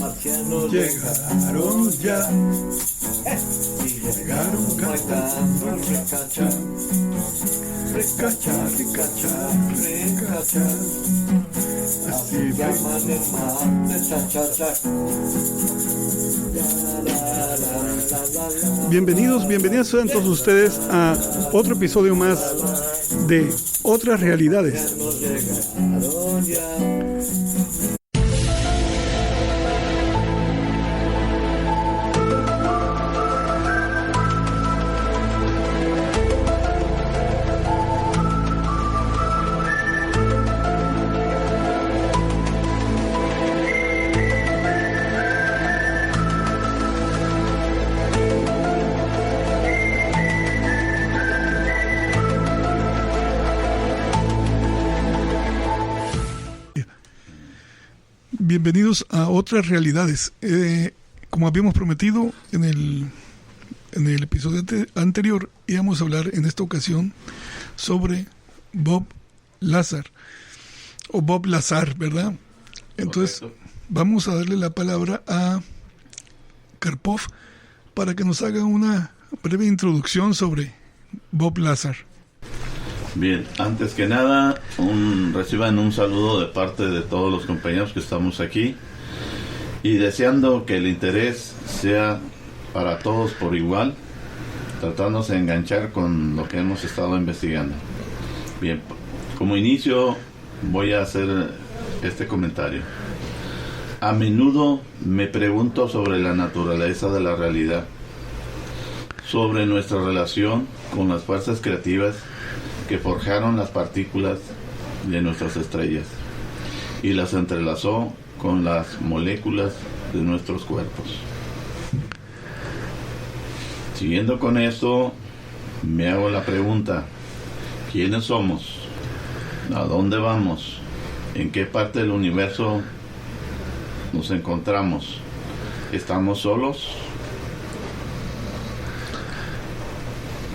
Marcianos llegaron ya y llegaron cantando el recacha, recacha, recacha, recacha. Así llaman el mar de cha-cha-cha. Bienvenidos sean todos ustedes a otro episodio más de Otras Realidades. Bienvenidos a Otras Realidades. Como habíamos prometido en el episodio anterior, íbamos a hablar en esta ocasión sobre Bob Lazar, o Bob Lazar, ¿verdad? Entonces, correcto. Vamos a darle la palabra a Karpov para que nos haga una breve introducción sobre Bob Lazar. Bien, antes que nada, reciban un saludo de parte de todos los compañeros que estamos aquí y deseando que el interés sea para todos por igual, tratándose de enganchar con lo que hemos estado investigando. Bien, como inicio voy a hacer este comentario. A menudo me pregunto sobre la naturaleza de la realidad, sobre nuestra relación con las fuerzas creativas que forjaron las partículas de nuestras estrellas y las entrelazó con las moléculas de nuestros cuerpos. Siguiendo con esto, me hago la pregunta: ¿quiénes somos? ¿A dónde vamos? ¿En qué parte del universo nos encontramos? ¿Estamos solos?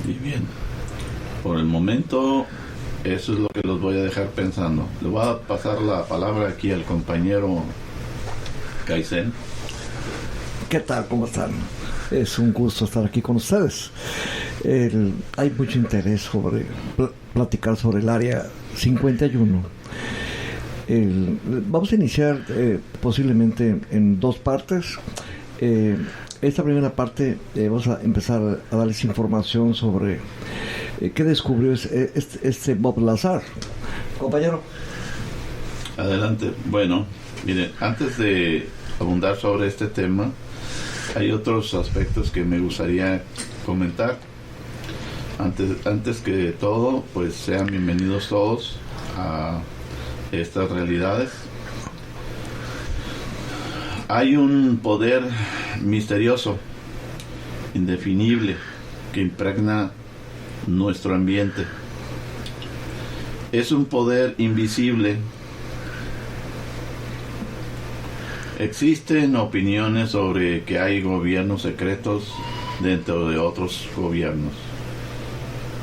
Y bien, por el momento, eso es lo que los voy a dejar pensando. Le voy a pasar la palabra aquí al compañero Kaizen. ¿Qué tal? ¿Cómo están? Es un gusto estar aquí con ustedes. Hay mucho interés sobre platicar sobre el área 51. Vamos a iniciar posiblemente en dos partes. Esta primera parte vamos a empezar a darles información sobre ¿qué descubrió este Bob Lazar? Compañero. Adelante. Bueno, mire, antes de abundar sobre este tema, hay otros aspectos que me gustaría comentar. Antes que todo, pues sean bienvenidos todos a estas realidades. Hay un poder misterioso, indefinible, que impregna nuestro ambiente. Es un poder invisible. Existen opiniones sobre que hay gobiernos secretos dentro de otros gobiernos,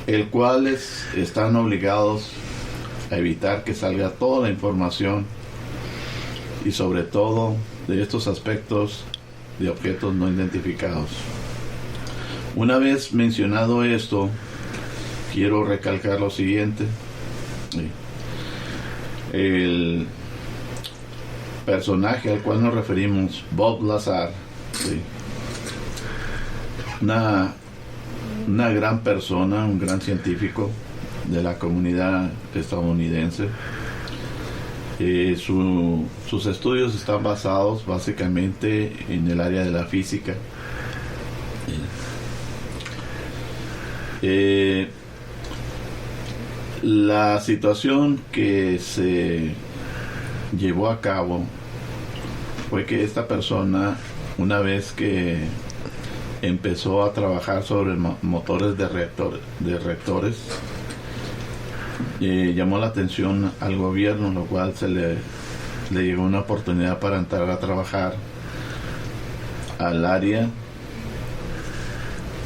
el cuales están obligados a evitar que salga toda la información y sobre todo de estos aspectos de objetos no identificados. Una vez mencionado esto, quiero recalcar lo siguiente. El personaje al cual nos referimos, Bob Lazar, una gran persona, un gran científico de la comunidad estadounidense. Sus estudios están basados básicamente en el área de la física. La situación que se llevó a cabo fue que esta persona, una vez que empezó a trabajar sobre motores de reactores, llamó la atención al gobierno, lo cual se le llegó una oportunidad para entrar a trabajar al área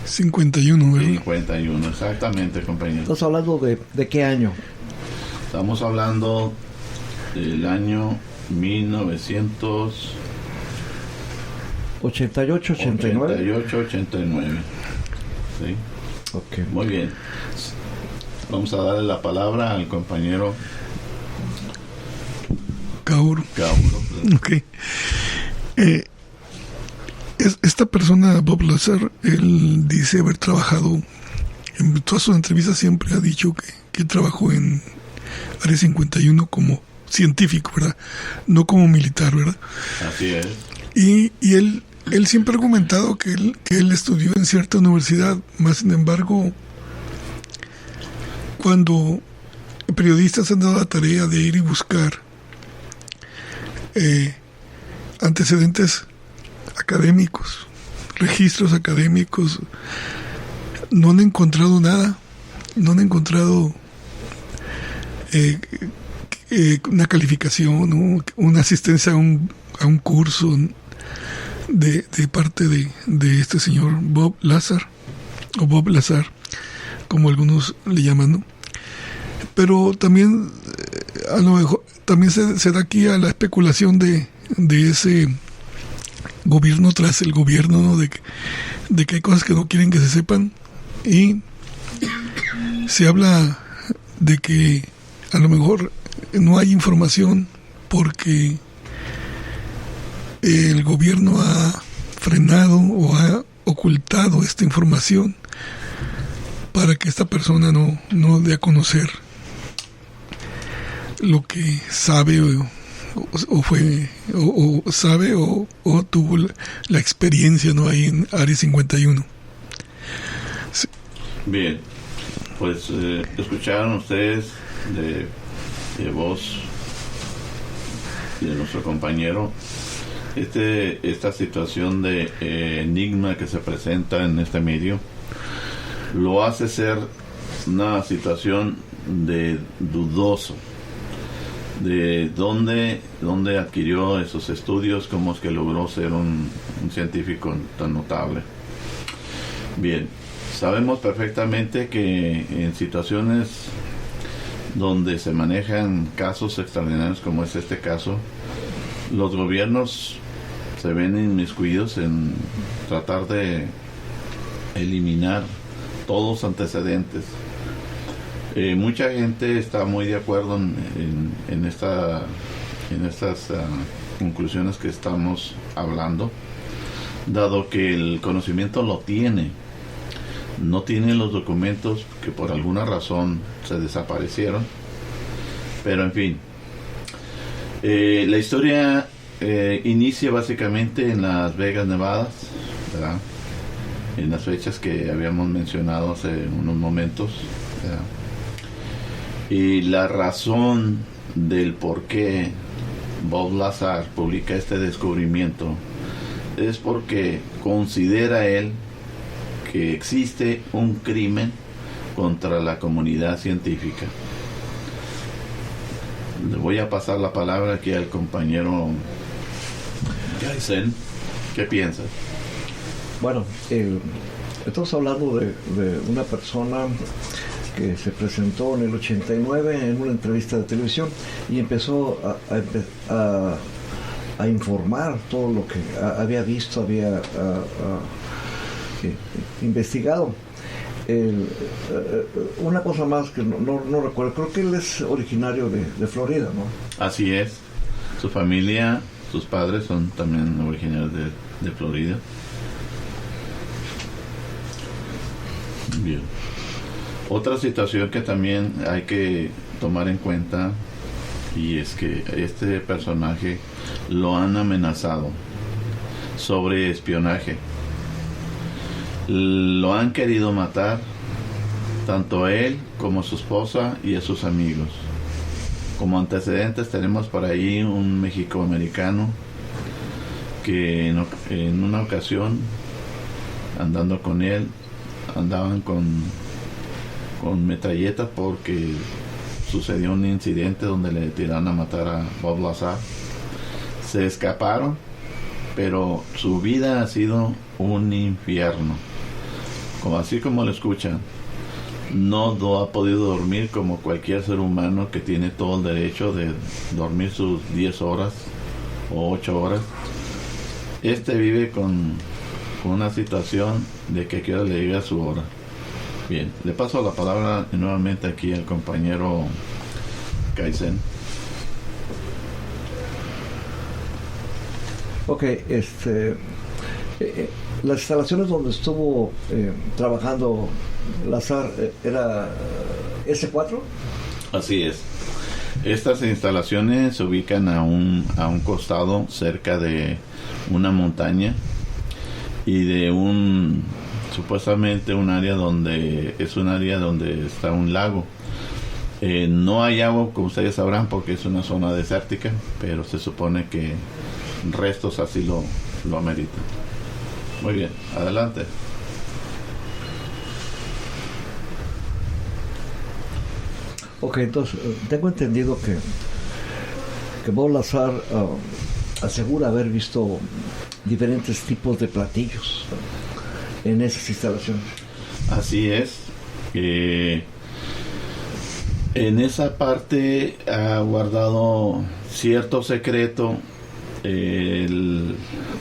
51, ¿verdad? 51, exactamente, compañero. ¿Estás hablando de qué año? Estamos hablando del año 1988, 89. ¿Sí? Okay. Muy bien. Vamos a darle la palabra al compañero Kaoru. Kaoru. Ok. Esta persona, Bob Lazar, él dice haber trabajado, en todas sus entrevistas siempre ha dicho que trabajó en Área 51 como científico, ¿verdad? No como militar, ¿verdad? Así es. Y él siempre ha argumentado que él estudió en cierta universidad, más sin embargo, cuando periodistas han dado la tarea de ir y buscar antecedentes académicos, registros académicos, no han encontrado nada, no han encontrado una calificación, ¿no? Una asistencia a un curso de parte de este señor Bob Lazar, o Bob Lazar, como algunos le llaman, ¿no? Pero también a lo mejor también se da aquí a la especulación de ese gobierno tras el gobierno, ¿no? De que hay cosas que no quieren que se sepan, y se habla de que a lo mejor no hay información porque el gobierno ha frenado o ha ocultado esta información para que esta persona no dé a conocer lo que sabe o sabe o tuvo la experiencia, ¿no? Ahí en Área 51. Sí. Bien, pues escucharon ustedes de voz de nuestro compañero esta situación de enigma que se presenta en este medio. Lo hace ser una situación de dudoso de dónde adquirió esos estudios, cómo es que logró ser un científico tan notable. Bien, sabemos perfectamente que en situaciones donde se manejan casos extraordinarios como es este caso, los gobiernos se ven inmiscuidos en tratar de eliminar todos los antecedentes. Mucha gente está muy de acuerdo en estas conclusiones que estamos hablando, dado que el conocimiento lo tiene, no tiene los documentos que por alguna razón se desaparecieron, pero en fin, la historia inicia básicamente en Las Vegas, Nevada, ¿verdad? En las fechas que habíamos mencionado hace unos momentos, ¿verdad? Y la razón del por qué Bob Lazar publica este descubrimiento es porque considera él que existe un crimen contra la comunidad científica. Le voy a pasar la palabra aquí al compañero Gaisen. ¿Qué piensas? Bueno, estamos hablando de una persona que se presentó en el 89 en una entrevista de televisión y empezó a informar todo lo que había visto, había investigado. Una cosa más que no recuerdo, creo que él es originario de Florida, ¿no? Así es. Su familia, sus padres son también originarios de Florida. Bien. Otra situación que también hay que tomar en cuenta, y es que este personaje lo han amenazado sobre espionaje. Lo han querido matar, tanto a él como a su esposa y a sus amigos. Como antecedentes tenemos por ahí un mexicoamericano que en una ocasión, andando con él, andaban con metralletas porque sucedió un incidente donde le tiraron a matar a Bob Lazar. Se escaparon, pero su vida ha sido un infierno. Así como lo escuchan, no ha podido dormir como cualquier ser humano que tiene todo el derecho de dormir sus 10 horas o 8 horas. Vive con una situación de que quiera le llegue a su hora. Bien, le paso la palabra nuevamente aquí al compañero Kaizen. Ok, las instalaciones donde estuvo trabajando Lazar era S4. Así es. Estas instalaciones se ubican a un costado cerca de una montaña y de supuestamente un área donde está un lago. No hay agua, como ustedes sabrán, porque es una zona desértica, pero se supone que restos así lo ameritan. Muy bien, adelante. Ok, entonces tengo entendido que Bob Lazar asegura haber visto diferentes tipos de platillos en esas instalaciones. Así es. En esa parte ha guardado cierto secreto.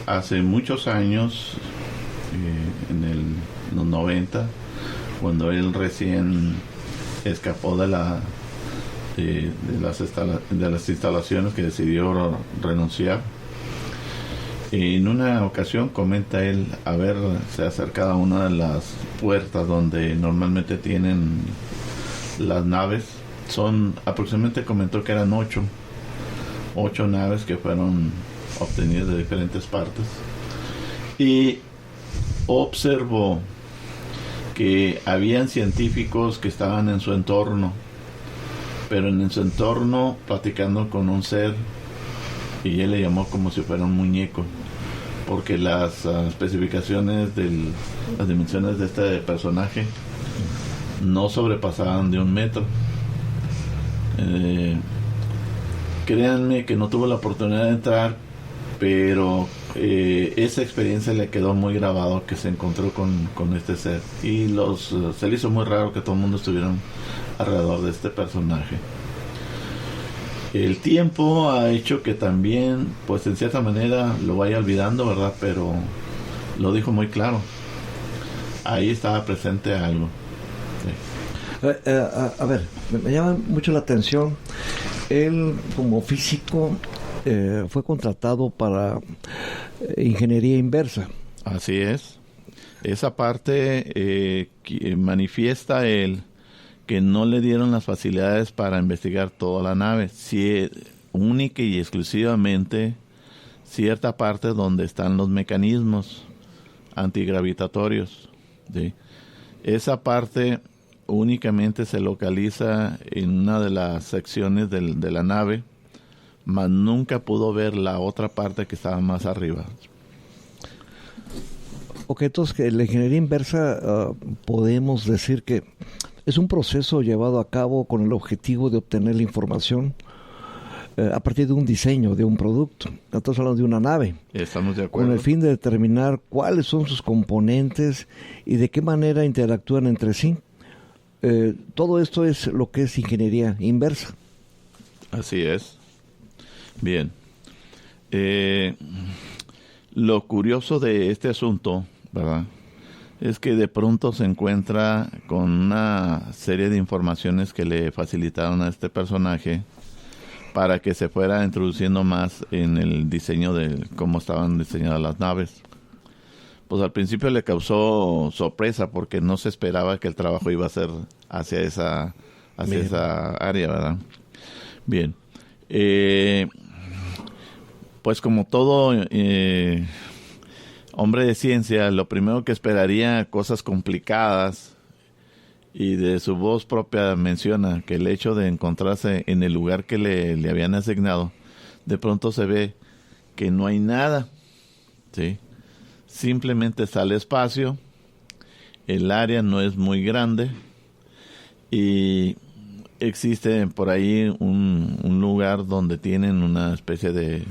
Hace muchos años, en los 90, cuando él recién escapó de las instalaciones, que decidió renunciar, en una ocasión comenta él haberse acercado a una de las puertas donde normalmente tienen las naves. Aproximadamente comentó que eran 8 naves que fueron obtenidas de diferentes partes, y observó que habían científicos que estaban en su entorno, pero en su entorno platicando con un ser, y él le llamó como si fuera un muñeco, porque las especificaciones las dimensiones de este personaje no sobrepasaban de 1 metro. Créanme que no tuvo la oportunidad de entrar, pero esa experiencia le quedó muy grabado, que se encontró con este ser, y se le hizo muy raro que todo el mundo estuviera alrededor de este personaje. El tiempo ha hecho que también, pues en cierta manera, lo vaya olvidando, ¿verdad? Pero lo dijo muy claro. Ahí estaba presente algo. Sí. A ver, me llama mucho la atención. Él, como físico, fue contratado para ingeniería inversa. Así es. Esa parte que manifiesta él, que no le dieron las facilidades para investigar toda la nave, única y exclusivamente cierta parte donde están los mecanismos antigravitatorios, ¿sí? Esa parte únicamente se localiza en una de las secciones de la nave, mas nunca pudo ver la otra parte que estaba más arriba. Ok, entonces que la ingeniería inversa podemos decir que es un proceso llevado a cabo con el objetivo de obtener la información a partir de un diseño, de un producto. Estamos hablando de una nave. Estamos de acuerdo. Con el fin de determinar cuáles son sus componentes y de qué manera interactúan entre sí. Todo esto es lo que es ingeniería inversa. Así es. Bien. Lo curioso de este asunto, ¿verdad?, es que de pronto se encuentra con una serie de informaciones que le facilitaron a este personaje para que se fuera introduciendo más en el diseño de cómo estaban diseñadas las naves. Pues al principio le causó sorpresa porque no se esperaba que el trabajo iba a ser hacia esa área, ¿verdad? Bien. Pues como todo hombre de ciencia, lo primero que esperaría cosas complicadas, y de su voz propia menciona que el hecho de encontrarse en el lugar que le habían asignado, de pronto se ve que no hay nada, ¿sí? Simplemente está el espacio, el área no es muy grande y existe por ahí un lugar donde tienen una especie de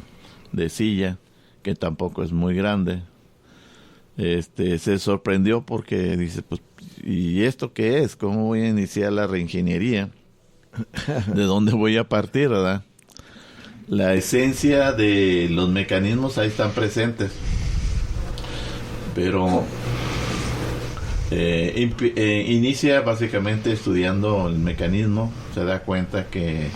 silla que tampoco es muy grande. Se sorprendió porque dice, pues ¿y esto qué es? ¿Cómo voy a iniciar la reingeniería? ¿De dónde voy a partir, verdad? La esencia de los mecanismos ahí están presentes, pero inicia básicamente estudiando el mecanismo. Se da cuenta que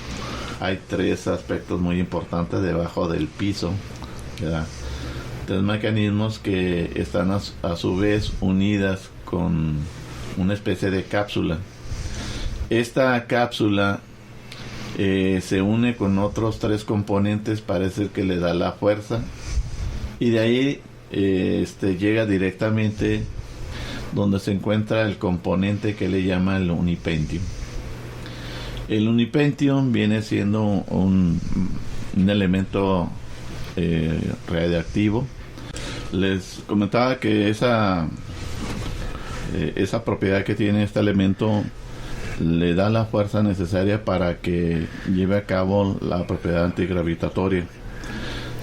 hay 3 aspectos muy importantes debajo del piso, ¿verdad? 3 mecanismos que están a su vez unidas con una especie de cápsula. Esta cápsula se une con otros 3 componentes, parece que le da la fuerza, y de ahí llega directamente donde se encuentra el componente que le llama el Unipentium. El Unipentium viene siendo un elemento radiactivo. Les comentaba que esa propiedad que tiene este elemento le da la fuerza necesaria para que lleve a cabo la propiedad antigravitatoria.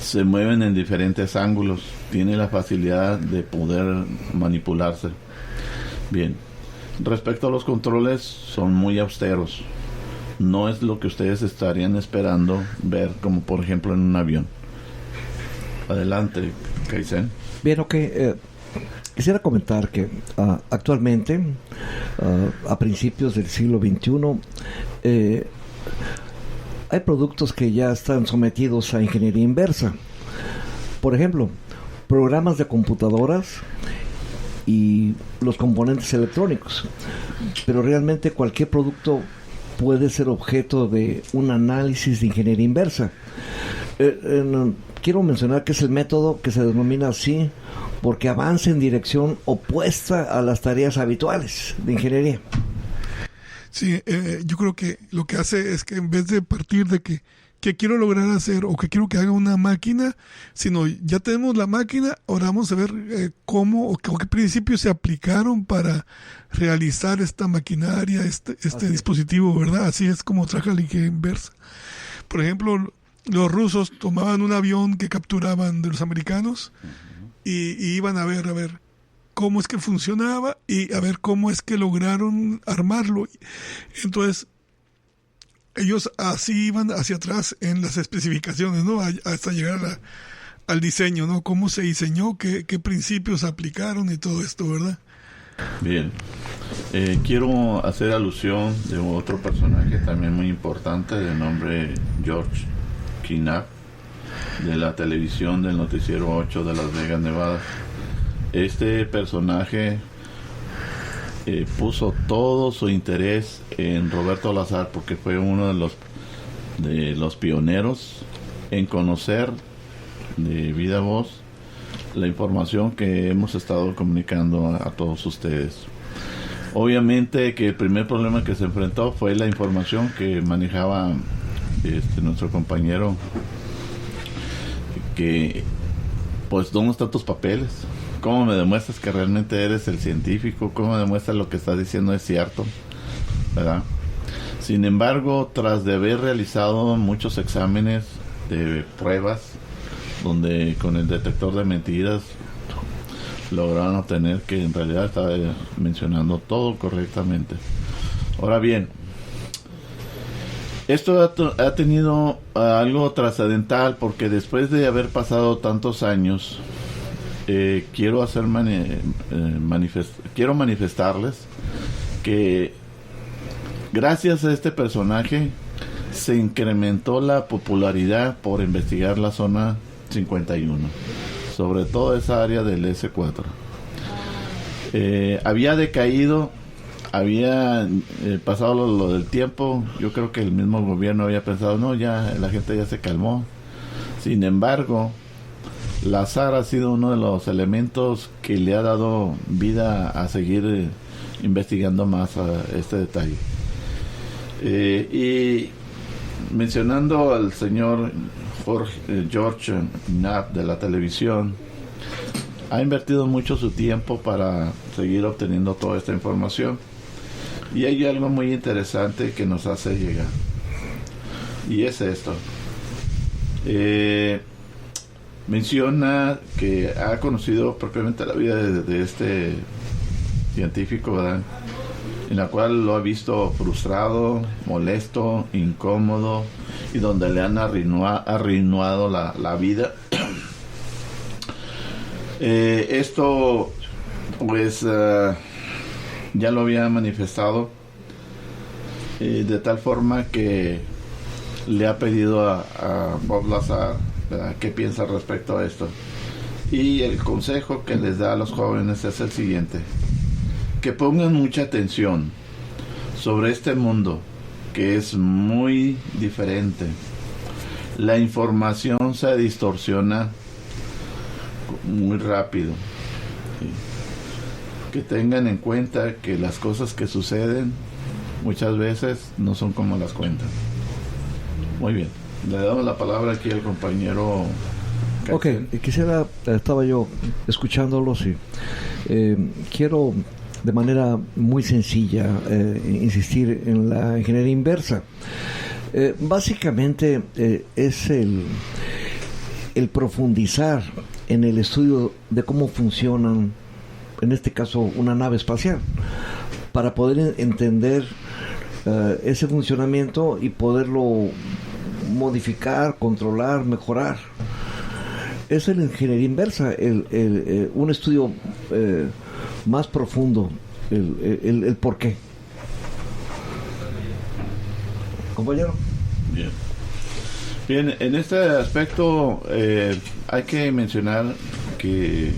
Se mueven en diferentes ángulos, tiene la facilidad de poder manipularse. Bien, respecto a los controles, son muy austeros. No es lo que ustedes estarían esperando ver, como por ejemplo en un avión. Adelante, Kaizen. Bien, ok. Quisiera comentar que actualmente, a principios del siglo XXI, hay productos que ya están sometidos a ingeniería inversa. Por ejemplo, programas de computadoras y los componentes electrónicos. Pero realmente cualquier producto puede ser objeto de un análisis de ingeniería inversa. Quiero mencionar que es el método que se denomina así porque avanza en dirección opuesta a las tareas habituales de ingeniería. Sí, yo creo que lo que hace es que en vez de partir de que quiero lograr hacer o que quiero que haga una máquina, sino ya tenemos la máquina, ahora vamos a ver cómo o qué principios se aplicaron para realizar esta maquinaria, este dispositivo, ¿verdad? Así es como trabaja la ingeniería inversa. Por ejemplo, los rusos tomaban un avión que capturaban de los americanos y iban a ver cómo es que funcionaba y a ver cómo es que lograron armarlo. Entonces, ellos así iban hacia atrás en las especificaciones, ¿no? Hasta llegar al diseño, ¿no? Cómo se diseñó, qué principios aplicaron y todo esto, ¿verdad? Bien. Quiero hacer alusión de otro personaje también muy importante de nombre George Knapp, de la televisión del noticiero 8 de Las Vegas, Nevada. Este personaje puso todo su interés en Roberto Lazar porque fue uno de los pioneros en conocer de viva voz la información que hemos estado comunicando a todos ustedes. Obviamente que el primer problema que se enfrentó fue la información que manejaba nuestro compañero, que pues ¿dónde están tus papeles? ¿Cómo me demuestras que realmente eres el científico? ¿Cómo me demuestras lo que estás diciendo es cierto? ¿Verdad? Sin embargo, tras de haber realizado muchos exámenes de pruebas, donde con el detector de mentiras lograron obtener que en realidad estaba mencionando todo correctamente. Ahora bien, esto ha tenido algo trascendental porque después de haber pasado tantos años, quiero manifestarles que gracias a este personaje se incrementó la popularidad por investigar la zona 51, sobre todo esa área del S4. Había decaído, había pasado lo del tiempo. Yo creo que el mismo gobierno había pensado, no, ya la gente ya se calmó. Sin embargo, Lazar ha sido uno de los elementos que le ha dado vida a seguir investigando más a este detalle. Y mencionando al señor George Knapp de la televisión, ha invertido mucho su tiempo para seguir obteniendo toda esta información, y hay algo muy interesante que nos hace llegar, y es esto. Menciona que ha conocido propiamente la vida de este científico, ¿verdad? En la cual lo ha visto frustrado, molesto, incómodo, y donde le han arruinado la vida. Esto, pues, ya lo había manifestado de tal forma que le ha pedido a Bob Lazar, ¿verdad?, qué piensa respecto a esto. Y el consejo que les da a los jóvenes es el siguiente: que pongan mucha atención sobre este mundo, que es muy diferente. La información se distorsiona muy rápido. ¿Sí? Que tengan en cuenta que las cosas que suceden muchas veces no son como las cuentan. Muy bien, le damos la palabra aquí al compañero. Ok, estaba yo escuchándolos y quiero de manera muy sencilla insistir en la ingeniería inversa. Básicamente es el profundizar en el estudio de cómo funcionan, en este caso, una nave espacial, para poder entender ese funcionamiento y poderlo modificar, controlar, mejorar. Es la ingeniería inversa, un estudio más profundo, el por qué. Compañero. Bien, en este aspecto hay que mencionar que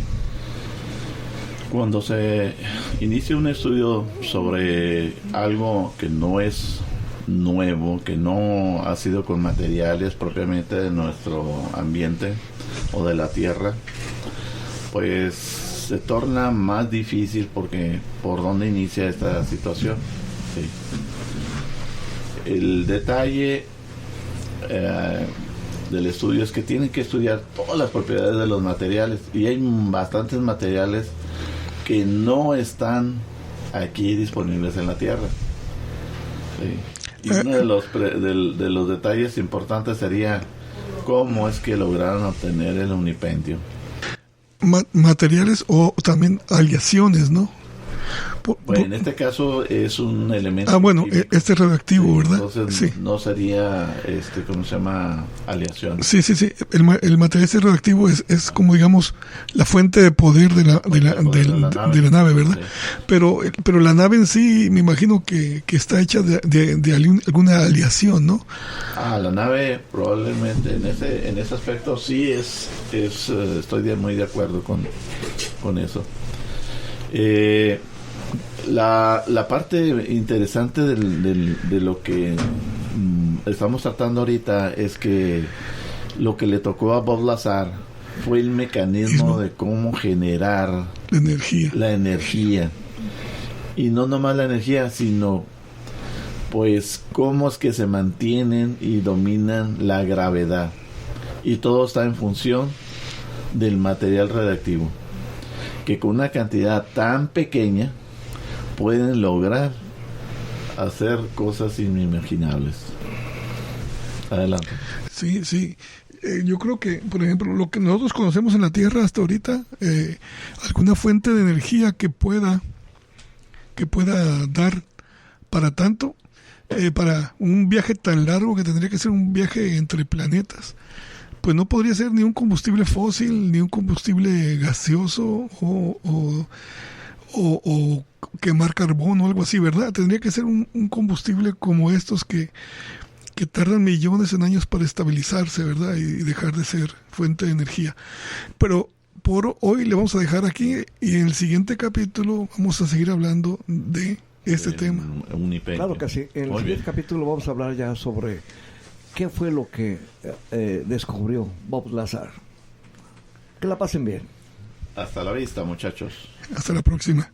cuando se inicia un estudio sobre algo que no es nuevo, que no ha sido con materiales propiamente de nuestro ambiente o de la Tierra, pues se torna más difícil porque ¿por dónde inicia esta situación? Sí. El detalle del estudio es que tienen que estudiar todas las propiedades de los materiales, y hay bastantes materiales que no están aquí disponibles en la Tierra. Sí. Y uno de los detalles importantes sería cómo es que lograron obtener el unipendio. Materiales o también aleaciones, ¿no? Bueno, en este caso es un elemento. Ah, bueno, químico. este es radioactivo, Sí, ¿verdad? Entonces Sí. no sería, ¿cómo se llama? Aleación. Sí. El material este radioactivo es como, digamos, la fuente de poder de la nave, ¿verdad? Sí. Pero la nave en sí, me imagino que está hecha de alguna aleación, ¿no? La nave probablemente en ese aspecto sí estoy muy de acuerdo con eso. La parte interesante de lo que estamos tratando ahorita es que lo que le tocó a Bob Lazar fue el mecanismo de cómo generar la energía. Y no nomás la energía, sino pues cómo es que se mantienen y dominan la gravedad. Y todo está en función del material radiactivo, que con una cantidad tan pequeña pueden lograr hacer cosas inimaginables. Adelante. Sí. Yo creo que, por ejemplo, lo que nosotros conocemos en la Tierra hasta ahorita, alguna fuente de energía que pueda dar para tanto, para un viaje tan largo que tendría que ser un viaje entre planetas, pues no podría ser ni un combustible fósil, ni un combustible gaseoso o quemar carbón o algo así, ¿verdad? Tendría que ser un combustible como estos que tardan millones en años para estabilizarse, ¿verdad? Y dejar de ser fuente de energía. Pero por hoy le vamos a dejar aquí, y en el siguiente capítulo vamos a seguir hablando de este tema. Claro que sí. En el siguiente capítulo vamos a hablar ya sobre qué fue lo que descubrió Bob Lazar. Que la pasen bien. Hasta la vista, muchachos. Hasta la próxima.